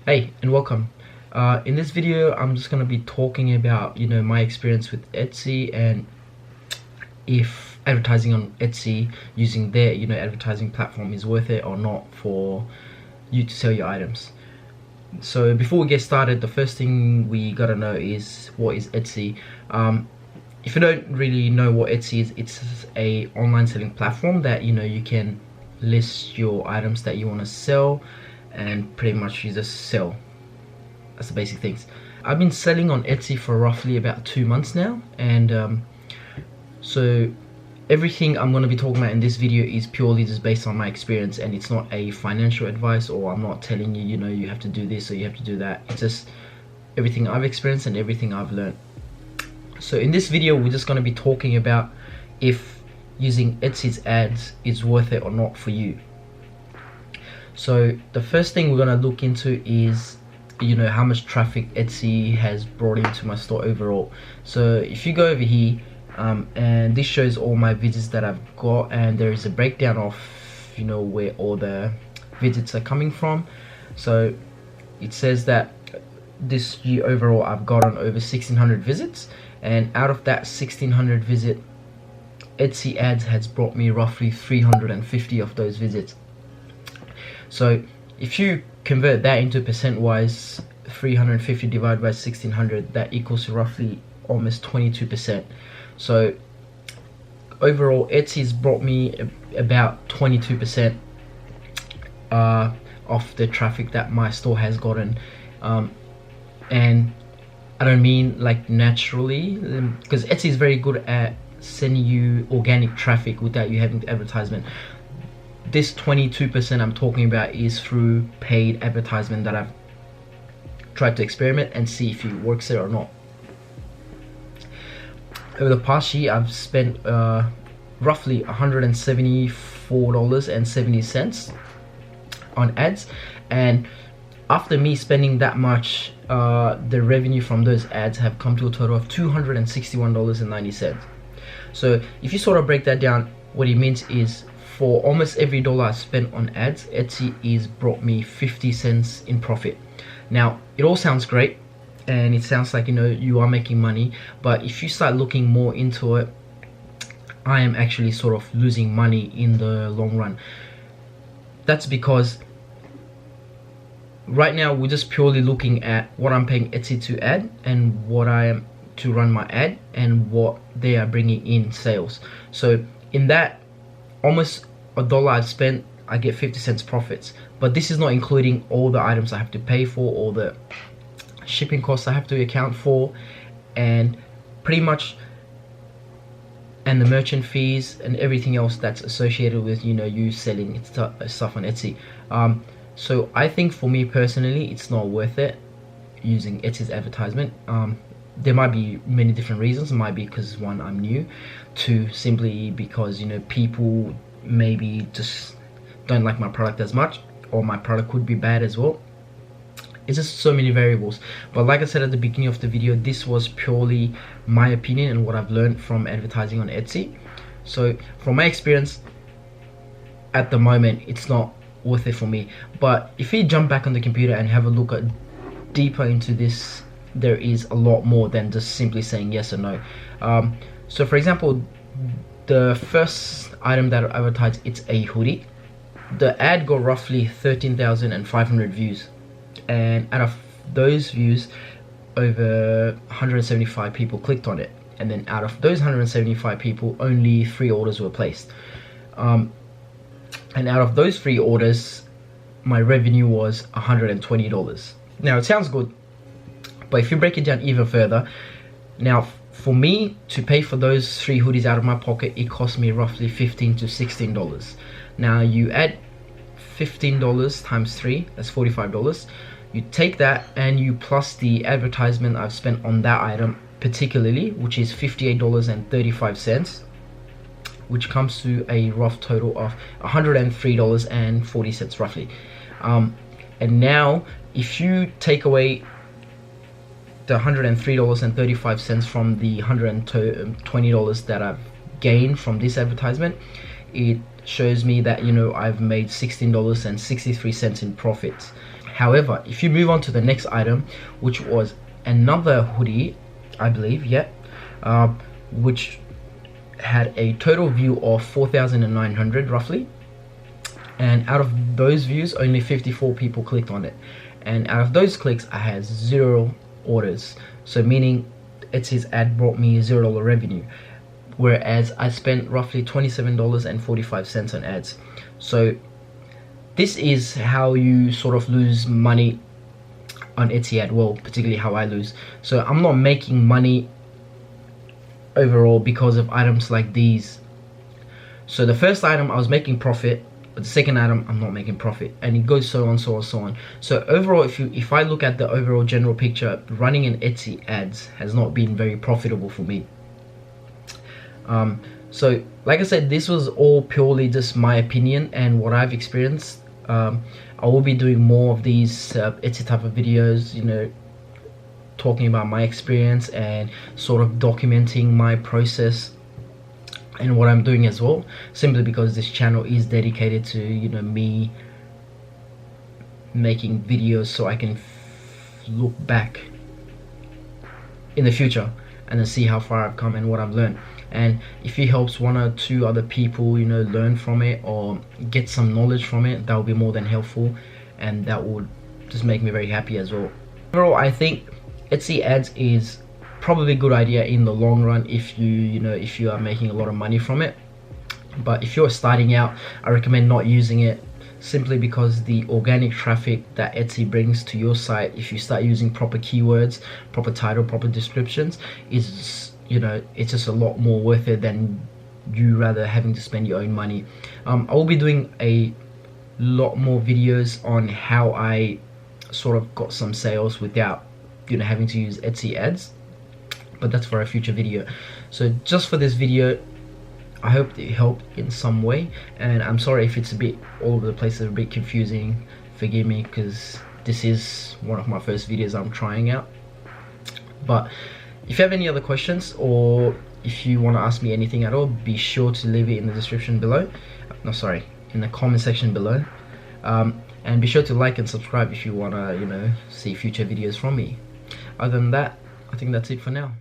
Hey, and welcome. In this video, I'm just gonna be talking about my experience with Etsy and if advertising on Etsy using their advertising platform is worth it or not for you to sell your items. So before we get started, the first thing we gotta know is what is Etsy. If you don't really know what Etsy is, it's a online selling platform that you can list your items that you want to sell, and pretty much you just sell. That's the basic things. I've been selling on Etsy for roughly about 2 months now, and so everything I'm going to be talking about in this video is purely just based on my experience, and it's not a financial advice, or I'm not telling you you have to do this or you have to do that. It's just everything I've experienced and everything I've learned. So in this video, we're just going to be talking about if using Etsy's ads is worth it or not for you. So the first thing we're going to look into is how much traffic Etsy has brought into my store overall. So if you go over here, and this shows all my visits that I've got, and there is a breakdown of where all the visits are coming from. So it says that this year overall I've gotten over 1600 visits, and out of that 1600 visit, Etsy ads has brought me roughly 350 of those visits. So if you convert that into percent wise, 350 divided by 1600, that equals to roughly almost 22%. So overall Etsy's brought me about 22% of the traffic that my store has gotten, and I don't mean like naturally, because Etsy is very good at sending you organic traffic without you having advertisement. This 22% I'm talking about is through paid advertisement that I've tried to experiment and see if it works there or not. Over the past year, I've spent roughly $174.70 on ads, and after me spending that much, the revenue from those ads have come to a total of $261.90. So if you sort of break that down, what it means is for almost every dollar I spent on ads, Etsy is brought me 50 cents in profit. Now it all sounds great, and it sounds like you are making money, but if you start looking more into it, I am actually sort of losing money in the long run. That's because right now we're just purely looking at what I'm paying Etsy to ad and what I am to run my ad and what they are bringing in sales. So in that almost a dollar I've spent, I get 50 cents profits, but this is not including all the items I have to pay for, all the shipping costs I have to account for, and pretty much and the merchant fees and everything else that's associated with you selling stuff on Etsy. So I think for me personally, it's not worth it using Etsy's advertisement. There might be many different reasons. It might be because one, I'm new, two, simply because people maybe just don't like my product as much, or my product could be bad as well. It's just so many variables. But like I said at the beginning of the video, this was purely my opinion and what I've learned from advertising on Etsy. So from my experience at the moment, it's not worth it for me. But if you jump back on the computer and have a look at deeper into this, there is a lot more than just simply saying yes or no. So for example, the first item that I advertised, it's a hoodie. The ad got roughly 13,500 views, and out of those views, over 175 people clicked on it, and then out of those 175 people, only 3 orders were placed, and out of those 3 orders, my revenue was $120. Now it sounds good, but if you break it down even further, now for me to pay for those 3 hoodies out of my pocket, it cost me roughly $15 to $16. Now you add $15 times 3, that's $45. You take that and you plus the advertisement I've spent on that item particularly, which is $58.35, which comes to a rough total of $103.40 roughly. And now if you take away the $103.35 from the $120 that I've gained from this advertisement, it shows me that I've made $16.63 in profits. However, if you move on to the next item, which was another hoodie, I believe, which had a total view of 4,900 roughly, and out of those views only 54 people clicked on it, and out of those clicks I had 0 orders, so meaning Etsy's ad brought me $0 revenue, whereas I spent roughly $27.45 on ads. So this is how you sort of lose money on Etsy ad, well, particularly how I lose. So I'm not making money overall because of items like these. So the first item I was making profit, but the second item I'm not making profit, and it goes so on, so on, so on. So overall, if I look at the overall general picture, running an Etsy ads has not been very profitable for me. So like I said, this was all purely just my opinion and what I've experienced. I will be doing more of these Etsy type of videos, you know, talking about my experience and sort of documenting my process and what I'm doing as well, simply because this channel is dedicated to, you know, me making videos so I can look back in the future and then see how far I've come and what I've learned. And if it helps 1 or 2 other people, you know, learn from it or get some knowledge from it, that will be more than helpful, and that would just make me very happy as well. Overall, I think Etsy ads is probably a good idea in the long run if you are making a lot of money from it. But if you're starting out, I recommend not using it, simply because the organic traffic that Etsy brings to your site, if you start using proper keywords, proper title, proper descriptions, is, you know, it's just a lot more worth it than you rather having to spend your own money. I will be doing a lot more videos on how I sort of got some sales without, you know, having to use Etsy ads, but that's for a future video. So just for this video, I hope it helped in some way, and I'm sorry if it's a bit all over the place, a bit confusing. Forgive me, because this is one of my first videos I'm trying out. But if you have any other questions, or if you want to ask me anything at all, be sure to leave it in the description below. No, sorry, in the comment section below. And be sure to like and subscribe if you want to, you know, see future videos from me. Other than that, I think that's it for now.